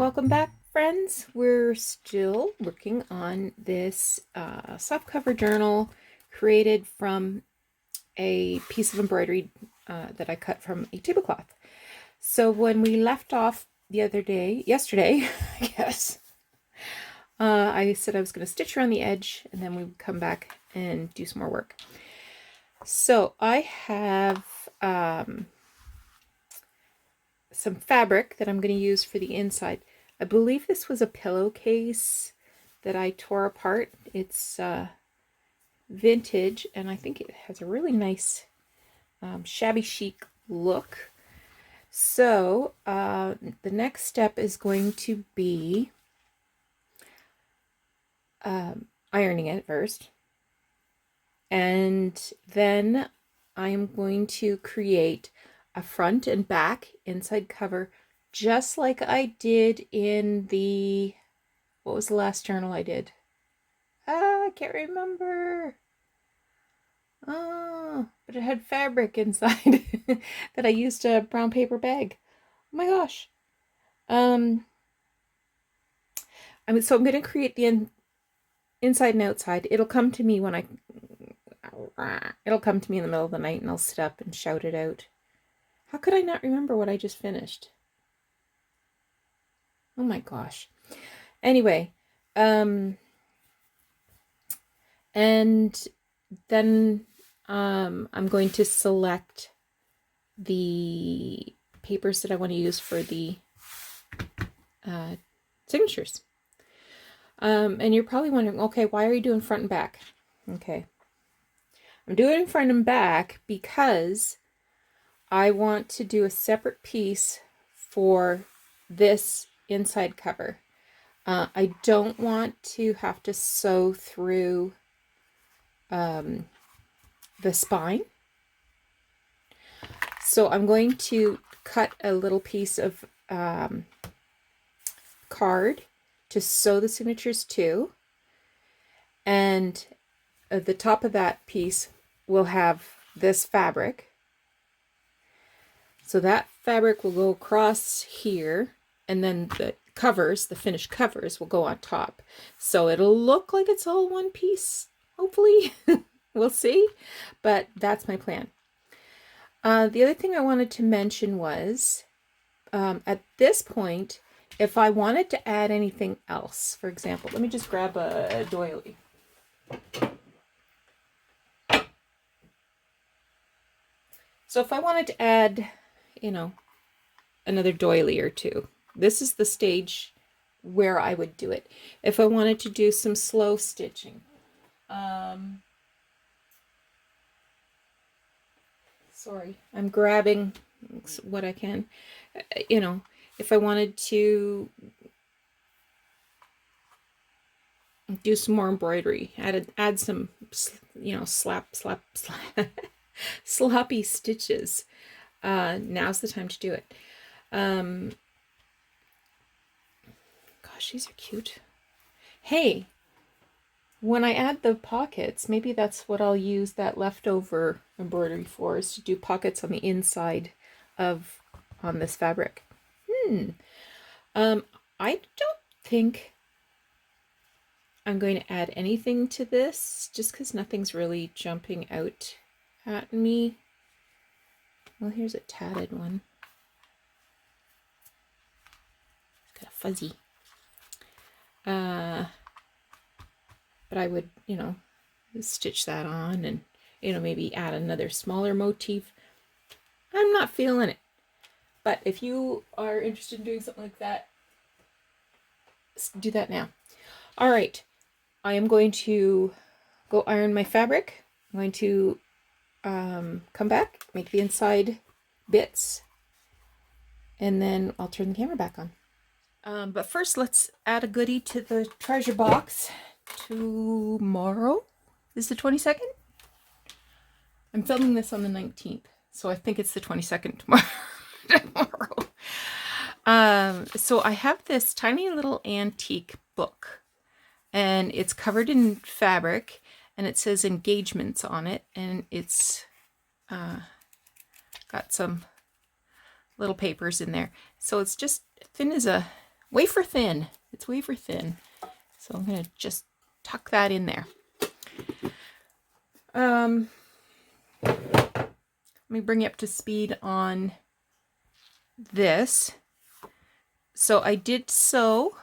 Welcome back, friends. We're still working on this softcover journal created from a piece of embroidery that I cut from a tablecloth. So when we left off yesterday, I guess, I said I was going to stitch around the edge and then we would come back and do some more work. So I have some fabric that I'm going to use for the inside. I believe this was a pillowcase that I tore apart. It's vintage, and I think it has a really nice shabby chic look. So the next step is going to be ironing it first. And then I am going to create a front and back inside cover, just like I did in the, what was the last journal I did? I can't remember. Oh, but it had fabric inside that I used a brown paper bag. Oh my gosh. So I'm going to create the inside and outside. It'll come to me in the middle of the night and I'll sit up and shout it out. How could I not remember what I just finished? Oh my gosh. Anyway, and then I'm going to select the papers that I want to use for the signatures. And you're probably wondering, okay, why are you doing front and back? Okay. I'm doing front and back because I want to do a separate piece for this inside cover. I don't want to have to sew through the spine. So I'm going to cut a little piece of card to sew the signatures to. And at the top of that piece will have this fabric. So that fabric will go across here, and then the covers, the finished covers, will go on top. So it'll look like it's all one piece, hopefully. We'll see, but that's my plan. The other thing I wanted to mention was, at this point, if I wanted to add anything else, for example, let me just grab a doily. So if I wanted to add, another doily or two, this is the stage where I would do it. If I wanted to do some slow stitching, sorry, I'm grabbing what I can. If I wanted to do some more embroidery, add some, sloppy stitches. Now's the time to do it. Gosh, these are cute. Hey, when I add the pockets, maybe that's what I'll use that leftover embroidery for, is to do pockets on the inside on this fabric. I don't think I'm going to add anything to this, just because nothing's really jumping out at me. Well, here's a tatted one. It's got a fuzzy. But I would, stitch that on and, maybe add another smaller motif. I'm not feeling it. But if you are interested in doing something like that, do that now. All right. I am going to go iron my fabric. I'm going to come back, make the inside bits, and then I'll turn the camera back on. But first, let's add a goodie to the treasure box. Tomorrow is the 22nd. I'm filming this on the 19th, so I think it's the 22nd tomorrow. So I have this tiny little antique book, and it's covered in fabric, and it says engagements on it, and it's got some little papers in there. So it's just thin as a wafer thin. It's wafer thin. So I'm going to just tuck that in there. Let me bring you up to speed on this. So I did sew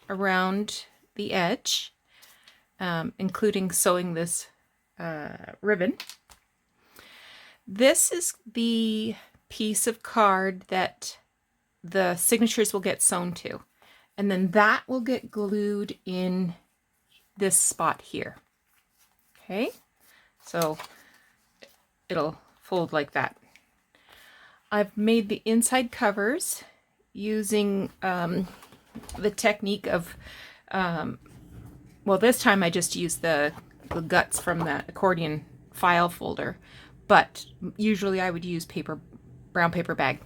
around the edge, including sewing this ribbon. This is the piece of card that the signatures will get sewn to, and then that will get glued in this spot here. Okay, so it'll fold like that. I've made the inside covers using the technique of, well, this time I just used the guts from that accordion file folder, but usually I would use brown paper bag.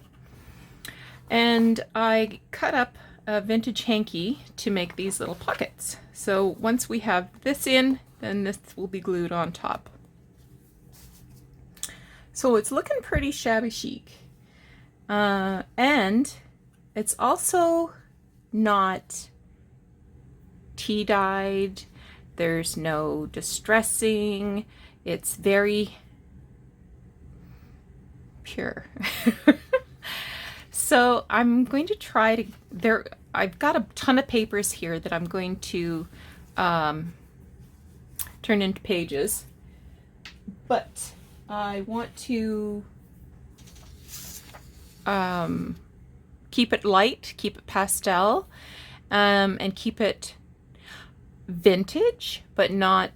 And I cut up a vintage hanky to make these little pockets. So once we have this in, then this will be glued on top. So it's looking pretty shabby chic. And it's also not tea dyed. There's no distressing. It's very pure. So I'm going to try to, I've got a ton of papers here that I'm going to turn into pages, but I want to keep it light, keep it pastel, and keep it vintage, but not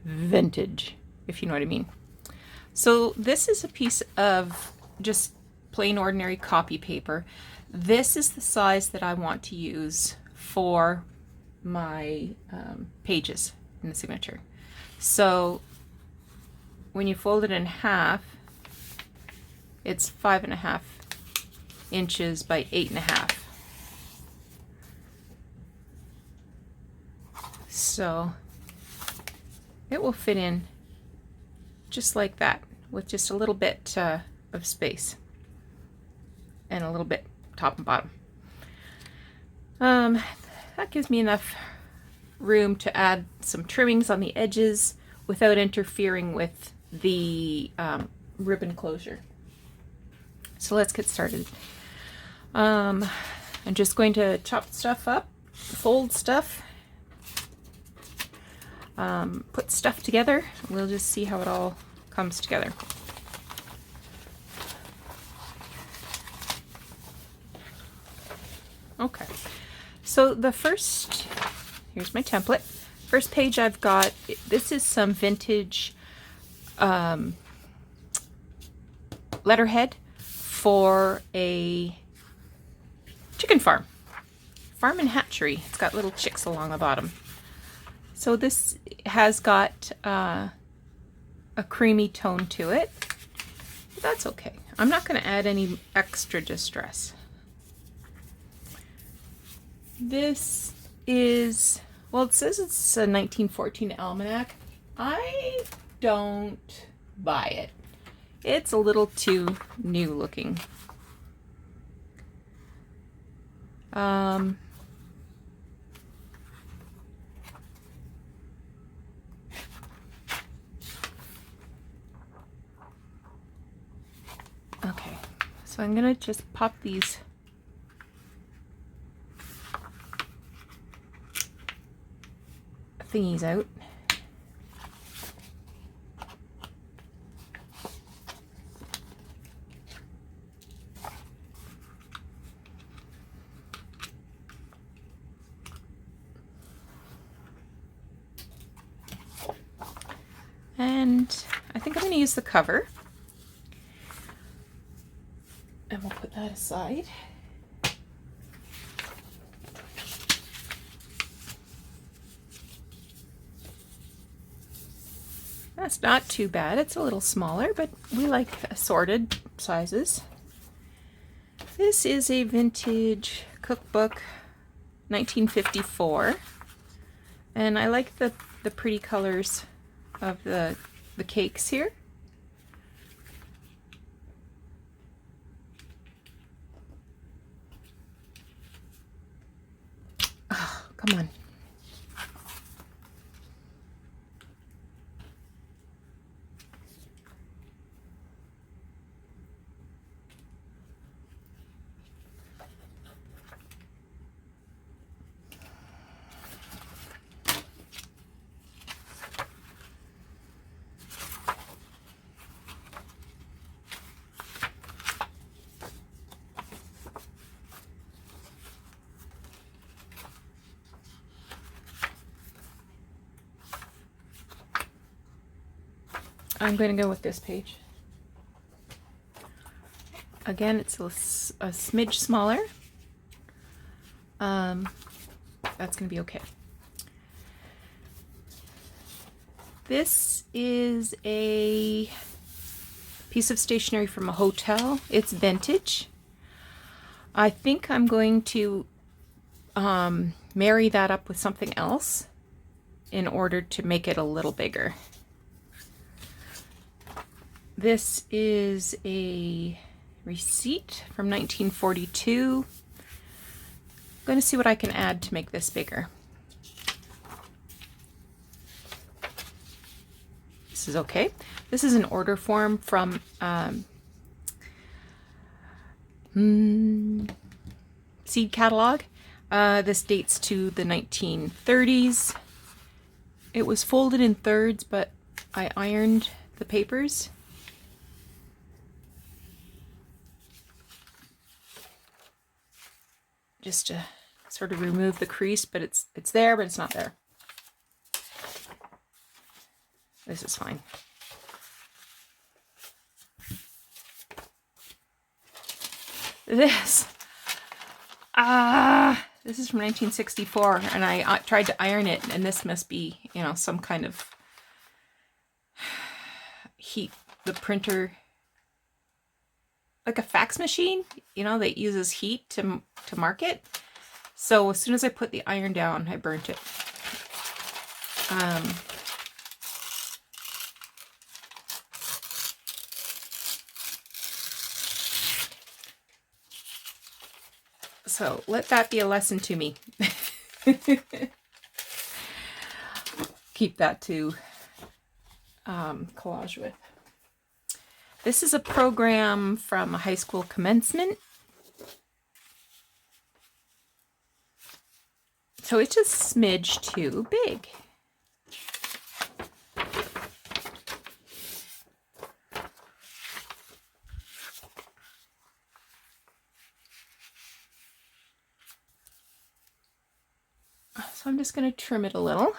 vintage, if you know what I mean. So this is a piece of just plain ordinary copy paper. This is the size that I want to use for my pages in the signature. So when you fold it in half, it's 5.5 inches by 8.5. So it will fit in just like that, with just a little bit of space and a little bit top and bottom. That gives me enough room to add some trimmings on the edges without interfering with the ribbon closure. So let's get started. I'm just going to chop stuff up, fold stuff, put stuff together. We'll just see how it all comes together. Okay, so the first, here's my template. First page I've got, this is some vintage letterhead for a chicken farm and hatchery. It's got little chicks along the bottom. So this has got a creamy tone to it, but that's okay. I'm not going to add any extra distress. This is, well, it says it's a 1914 almanac. I don't buy it. It's a little too new looking. Okay, so I'm gonna just pop these thingies out. And I think I'm going to use the cover. And we'll put that aside. That's not too bad. It's a little smaller, but we like assorted sizes. This is a vintage cookbook, 1954. And I like the pretty colors of the cakes here. come on. I'm going to go with this page. Again, it's a smidge smaller. That's going to be okay. This is a piece of stationery from a hotel. It's vintage. I think I'm going to marry that up with something else in order to make it a little bigger. This is a receipt from 1942. I'm going to see what I can add to make this bigger. This is okay. This is an order form from Seed Catalog. This dates to the 1930s. It was folded in thirds, but I ironed the papers. Just to sort of remove the crease, but it's there, but it's not there. This is fine. This is from 1964, and I tried to iron it, and this must be, you know, some kind of heat. The printer, like a fax machine, you know, that uses heat to mark it. So as soon as I put the iron down, I burnt it. So let that be a lesson to me. Keep that to collage with. This is a program from a high school commencement. So it's just a smidge too big. So I'm just going to trim it a little.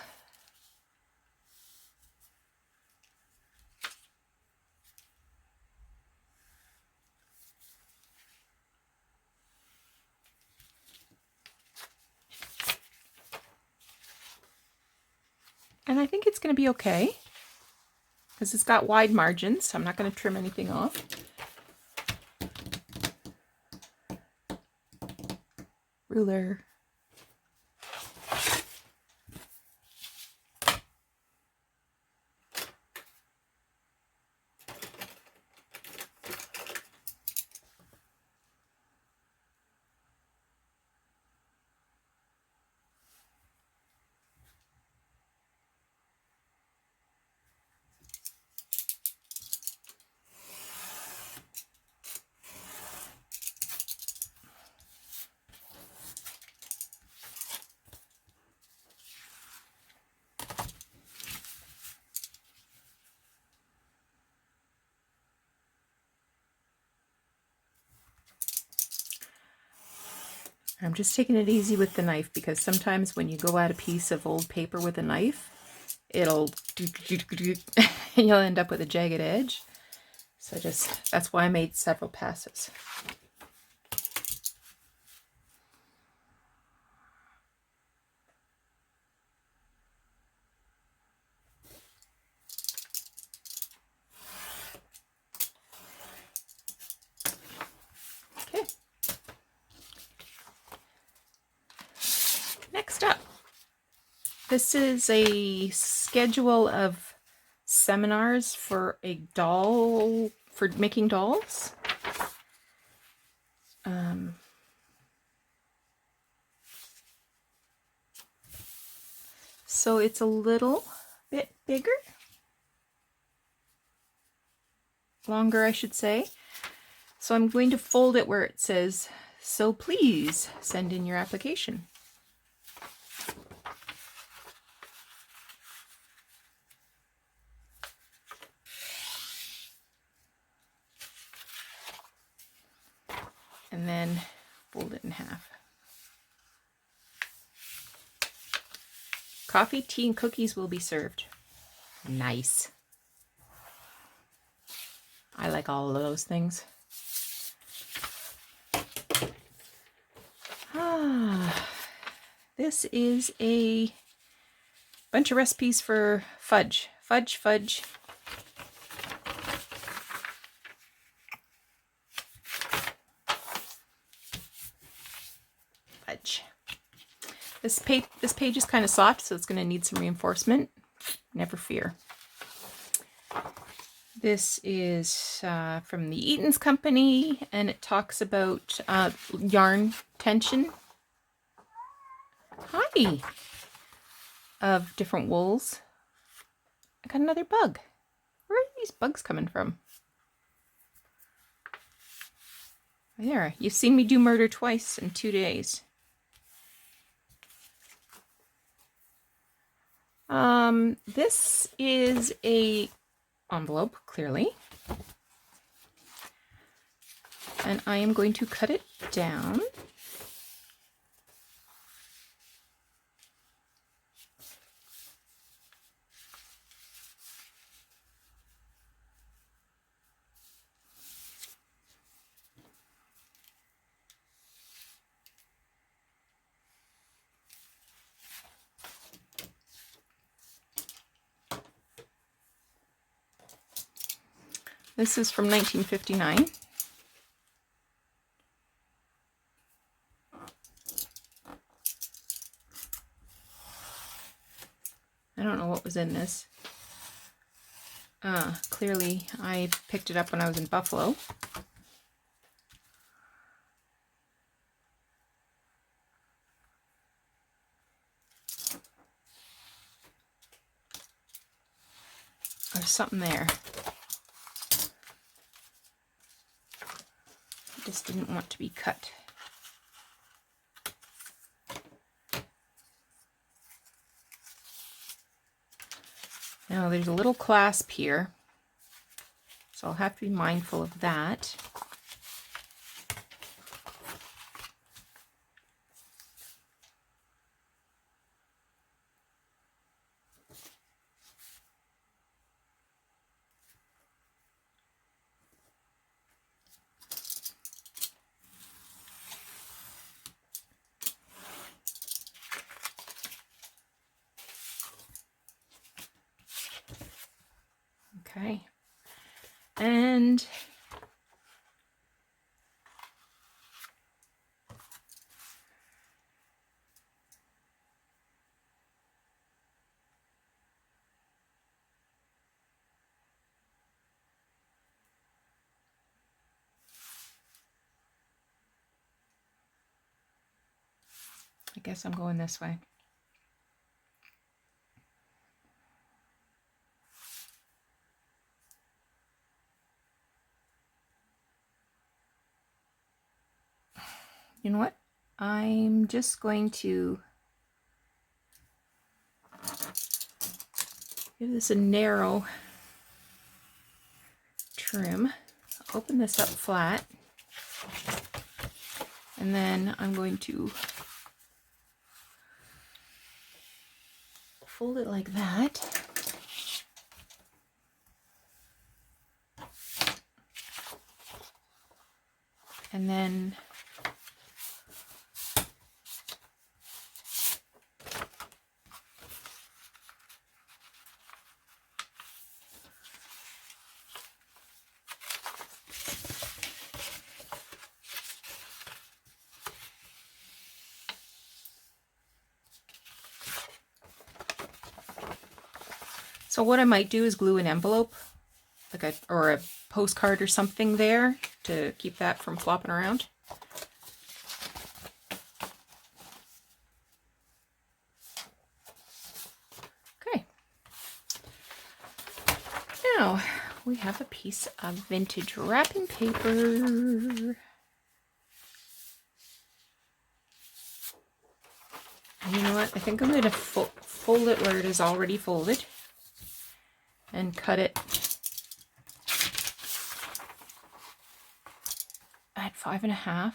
And I think it's going to be okay because it's got wide margins, so I'm not going to trim anything off. Ruler. I'm just taking it easy with the knife because sometimes when you go at a piece of old paper with a knife, it'll and you'll end up with a jagged edge. So that's why I made several passes. Next up, this is a schedule of seminars for for making dolls. so it's a little bit bigger. Longer, I should say. So I'm going to fold it where it says, "So please send in your application." And then fold it in half. Coffee, tea, and cookies will be served. Nice. I like all of those things. This is a bunch of recipes for fudge. Fudge. Fudge. This page is kind of soft, so it's going to need some reinforcement. Never fear. This is from the Eaton's Company, and it talks about yarn tension. Hi! Of different wools. I got another bug. Where are these bugs coming from? There, you've seen me do murder twice in 2 days. This is a envelope, clearly. And I am going to cut it down. This is from 1959. I don't know what was in this. Clearly I picked it up when I was in Buffalo. There's something there. This didn't want to be cut. Now there's a little clasp here, so I'll have to be mindful of that. Okay, and I guess I'm going this way. You know what? I'm just going to give this a narrow trim. Open this up flat, and then I'm going to fold it like that. And then so what I might do is glue an envelope, like or a postcard or something there to keep that from flopping around. now we have a piece of vintage wrapping paper. And you know what? I think I'm going to fold it where it is already folded and cut it at 5.5.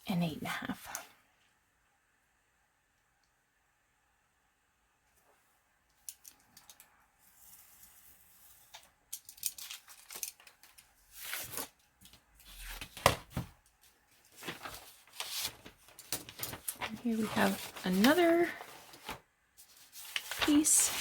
And 8.5. And here we have another piece.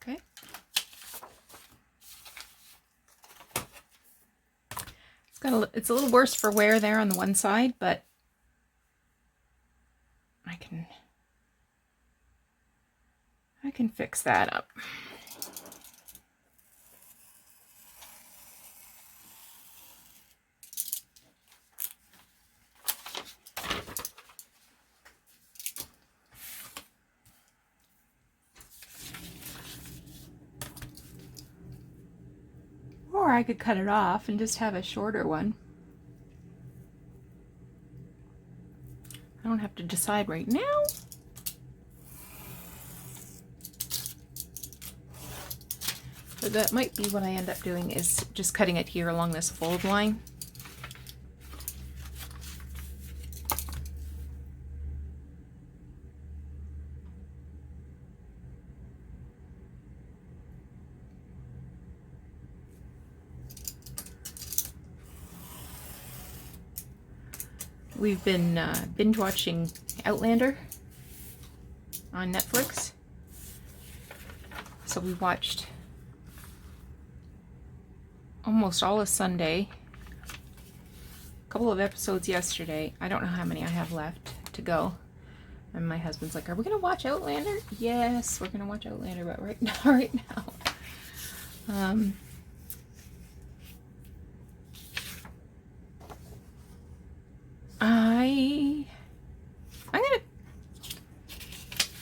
Okay. It's a little worse for wear there on the one side, but I can fix that up. Or I could cut it off and just have a shorter one. I don't have to decide right now. But that might be what I end up doing, is just cutting it here along this fold line. We've been binge watching Outlander on Netflix. So we watched almost all of Sunday, a couple of episodes yesterday. I don't know how many I have left to go. And my husband's like, "Are we gonna watch Outlander?" Yes, we're gonna watch Outlander, but right now.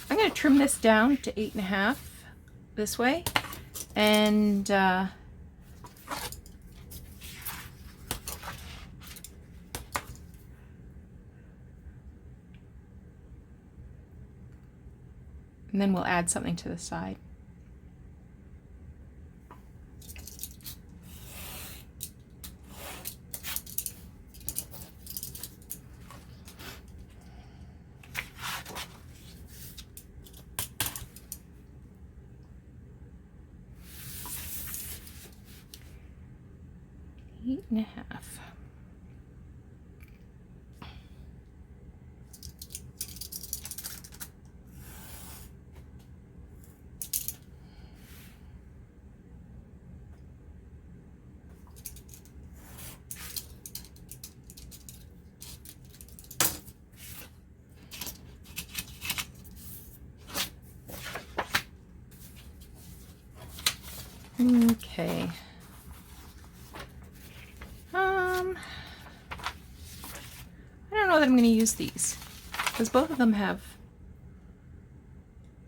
I'm gonna trim this down to 8.5 this way, and then we'll add something to the side. Eight and a half. Okay. I don't know that I'm going to use these, because both of them have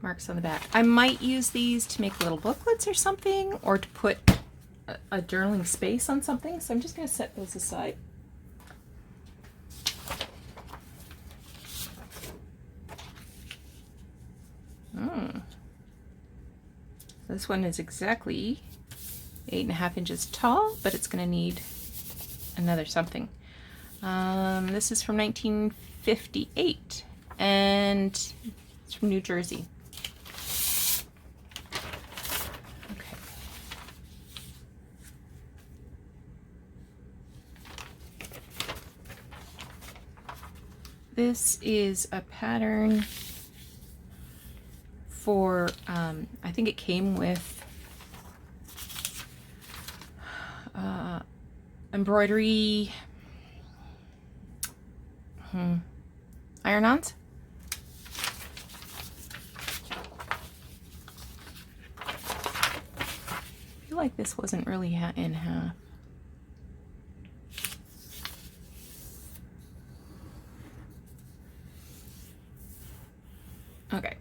marks on the back. I might use these to make little booklets or something, or to put a journaling space on something, so I'm just going to set those aside. This one is exactly 8.5 inches tall, but it's going to need another something. This is from 1958, and it's from New Jersey. This is a pattern for, I think it came with embroidery iron-ons. I feel like this wasn't really in half. Okay.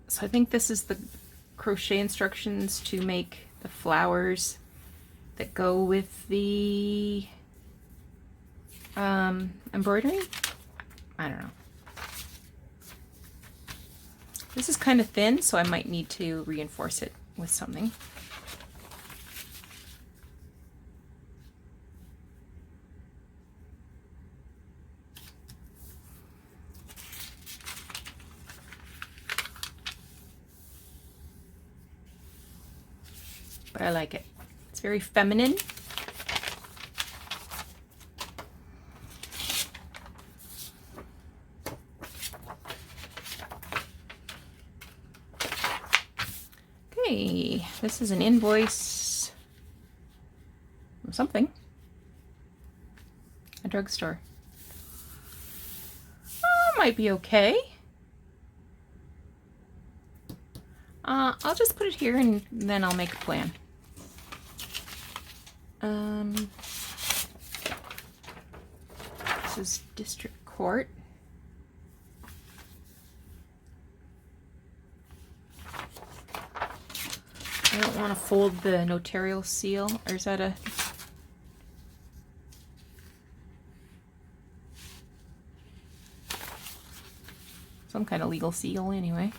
So I think this is the crochet instructions to make the flowers that go with the embroidery. I don't know. This is kind of thin, so I might need to reinforce it with something. But I like it. It's very feminine. Okay, this is an invoice from something. A drugstore. Oh, might be okay. I'll just put it here and then I'll make a plan. This is District Court. I don't want to fold the notarial seal, or is that a... some kind of legal seal anyway.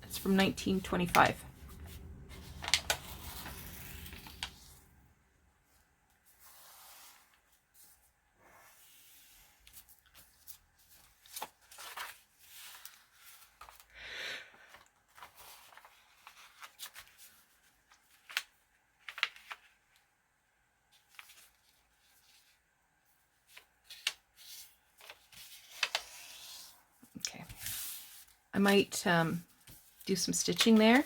It's from 1925. I might do some stitching there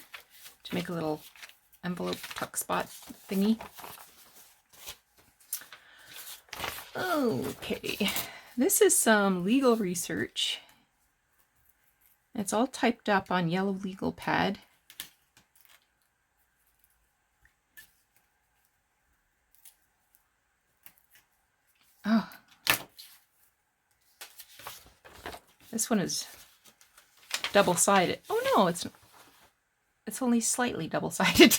to make a little envelope tuck spot thingy. Okay, this is some legal research. It's all typed up on yellow legal pad. Oh, this one is double-sided. Oh no, it's only slightly double-sided.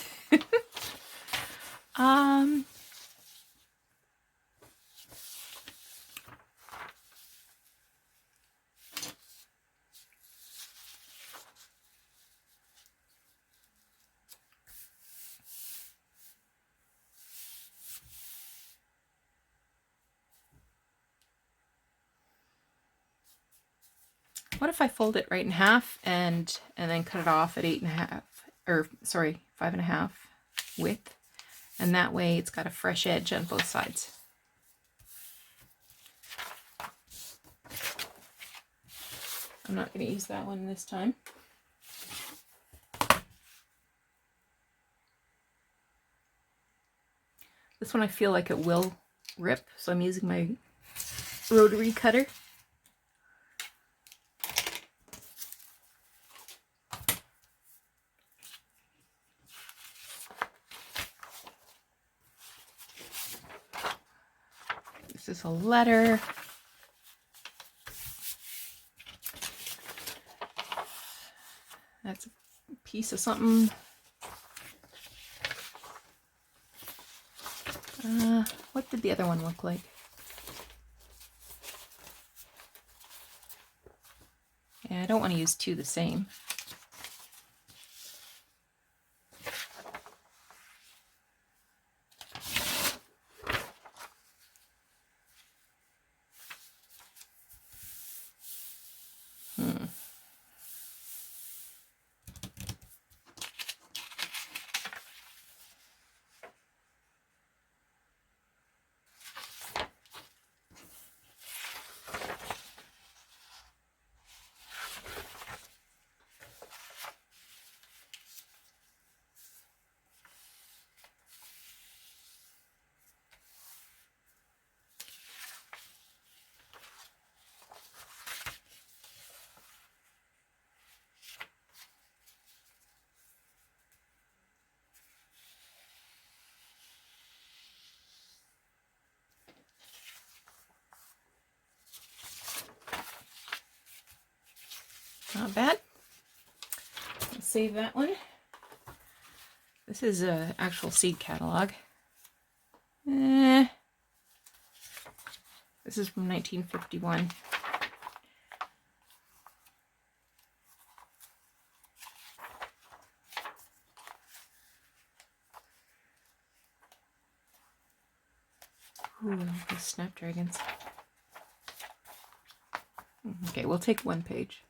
What if I fold it right in half and then cut it off at 8.5, or sorry, 5.5 width, and that way it's got a fresh edge on both sides. I'm not going to use that one this time. This one I feel like it will rip, so I'm using my rotary cutter. This is a letter. That's a piece of something. What did the other one look like? Yeah, I don't want to use two the same. not bad. I'll save that one. This is an actual seed catalog. This is from 1951. Ooh, the snapdragons. Okay, we'll take one page.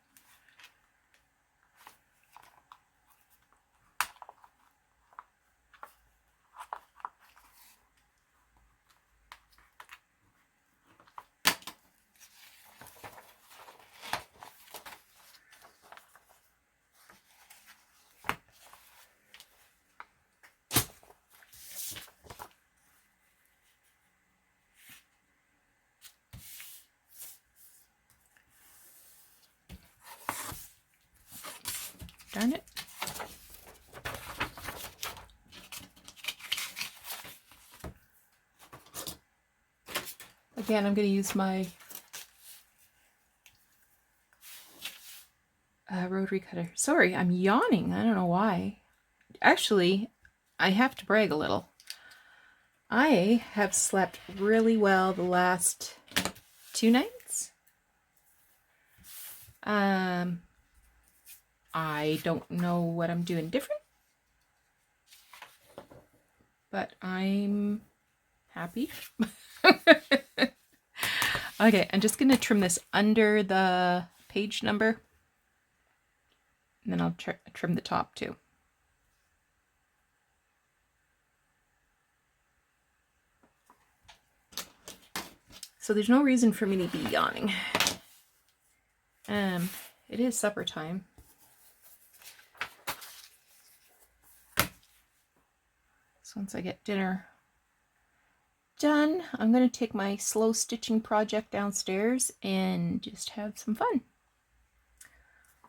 Darn it. Again, I'm going to use my rotary cutter. Sorry, I'm yawning. I don't know why. Actually, I have to brag a little. I have slept really well the last 2 nights. I don't know what I'm doing different, but I'm happy. Okay, I'm just going to trim this under the page number, and then I'll trim the top too. So there's no reason for me to be yawning. It is supper time. So once I get dinner done, I'm going to take my slow stitching project downstairs and just have some fun.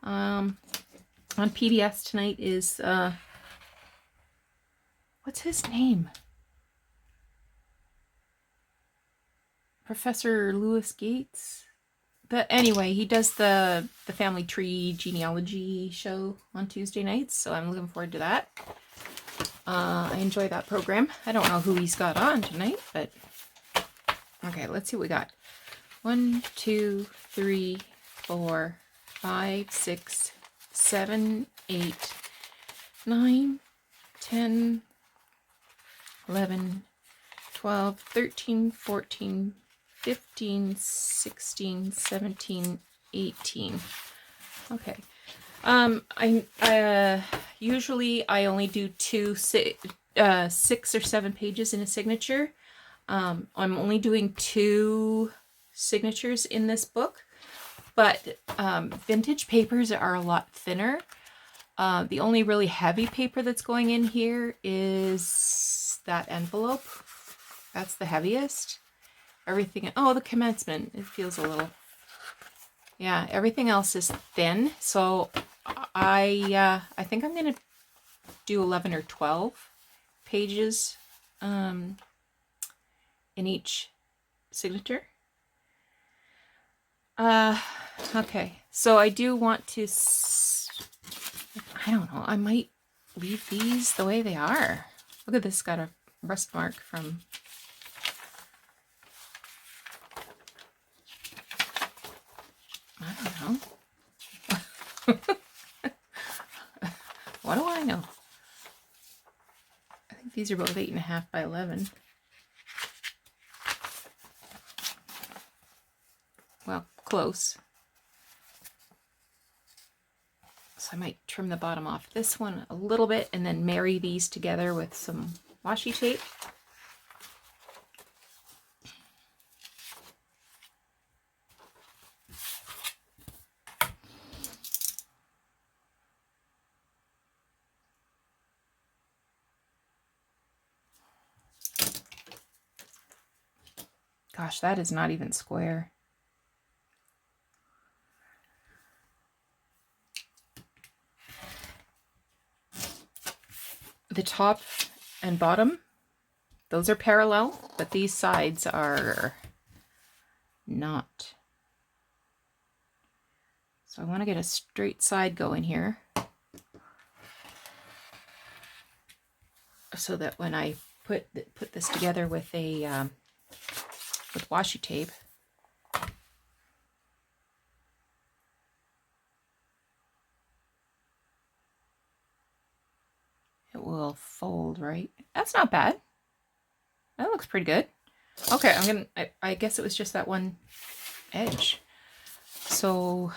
On PBS tonight is, what's his name? Professor Lewis Gates? But anyway, he does the Family Tree genealogy show on Tuesday nights, so I'm looking forward to that. I enjoy that program. I don't know who he's got on tonight, but okay, let's see what we got. 1, 2, 3, 4, 5, 6, 7, 8, 9, 10, 11, 12, 13, 14, 15, 16, 17, 18. Okay. I usually I only do 6 or 7 pages in a signature. I'm only doing 2 signatures in this book, but vintage papers are a lot thinner. The only really heavy paper that's going in here is that envelope. That's the heaviest. Everything, oh, the commencement, it feels a little, yeah, everything else is thin. So I think I'm going to do 11 or 12 pages in each signature. Okay, so I do want to, I don't know, I might leave these the way they are. Look at this, got a rust mark from, I don't know. What do I know? I think these are both 8.5 by 11. Well, close. So I might trim the bottom off this one a little bit and then marry these together with some washi tape. Gosh, that is not even square. The top and bottom, those are parallel, but these sides are not. So So I want to get a straight side going here, so that when I put this together with a with washi tape, it will fold right. That's not bad. That looks pretty good. Okay, I guess it was just that one edge. So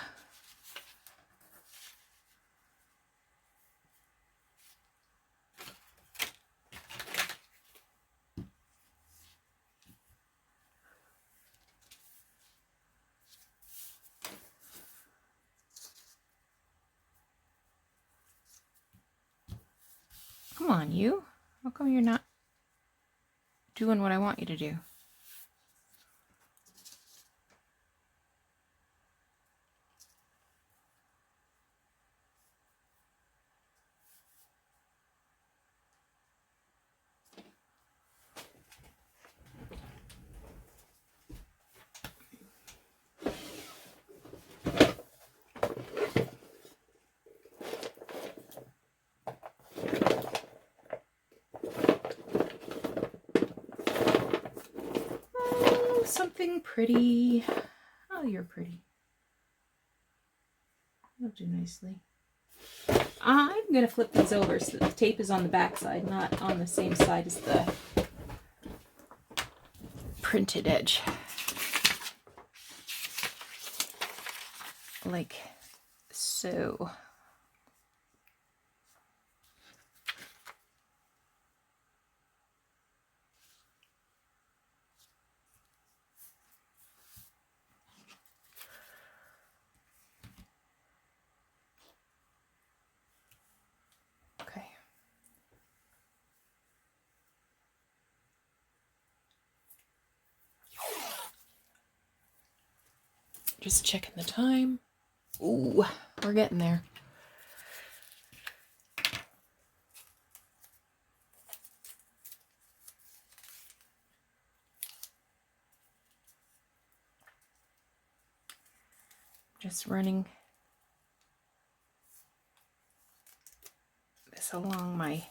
come on, you. How come you're not doing what I want you to do? Oh, something pretty. Oh, you're pretty. That'll do nicely. I'm going to flip these over so that the tape is on the back side, not on the same side as the printed edge. Like so. Okay. Just checking the time. Ooh, we're getting there. Just running this along my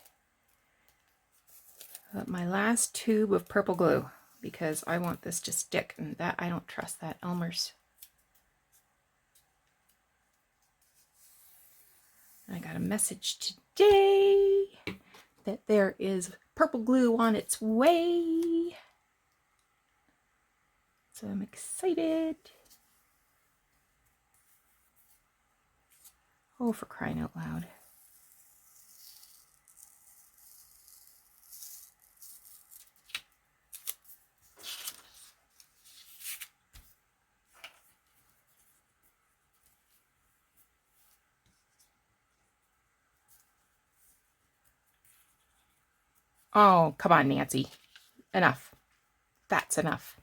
last tube of purple glue, because I want this to stick, and that I don't trust that Elmer's. I got a message today that there is purple glue on its way. So I'm excited. Oh, for crying out loud. Oh, come on, Nancy. Enough. That's enough.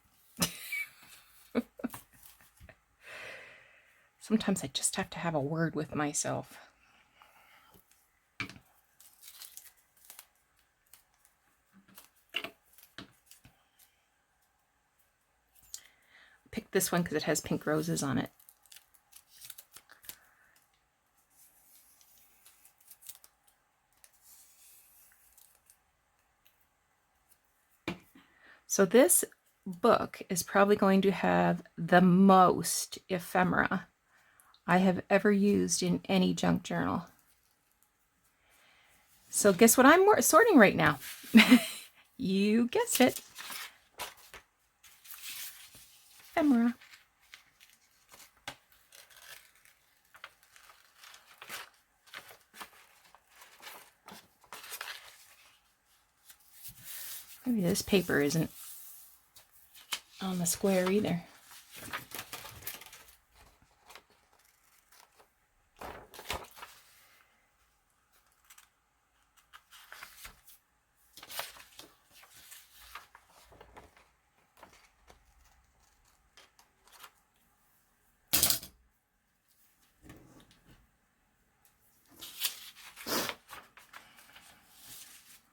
Sometimes I just have to have a word with myself. Picked this one because it has pink roses on it. So this book is probably going to have the most ephemera I have ever used in any junk journal. So guess what I'm sorting right now? You guessed it. Ephemera. Maybe this paper isn't on the square either.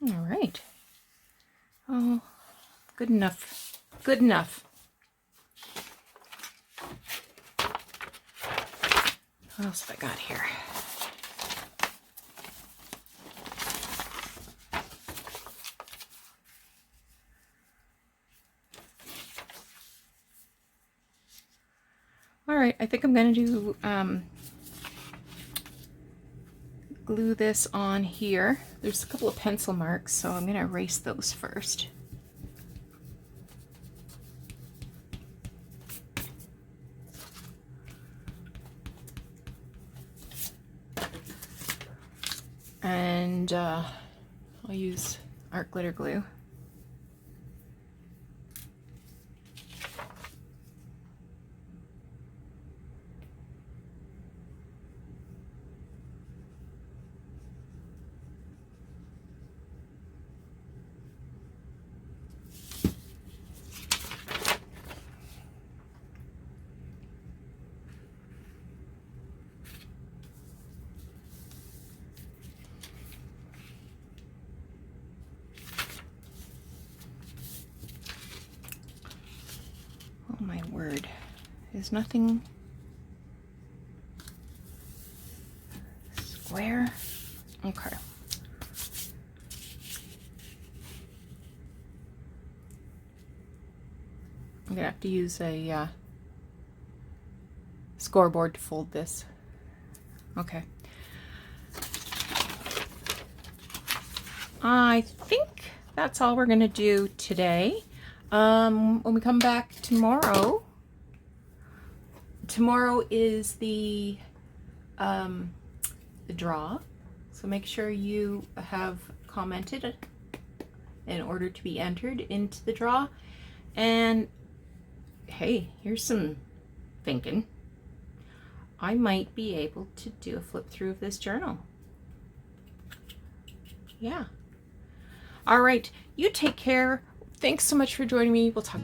All right. Oh, good enough. Good enough. What else have I got here? All right, I think I'm going to do glue this on here. There's a couple of pencil marks, so I'm going to erase those first. And I'll use art glitter glue. Oh my word, there's nothing square. Okay. I'm gonna have to use a scoreboard to fold this. Okay. I think that's all we're gonna do today. When we come back tomorrow is the draw, so make sure you have commented in order to be entered into the draw. And hey, here's some thinking. I might be able to do a flip through of this journal. Yeah. All right, you take care. Thanks so much for joining me. We'll talk.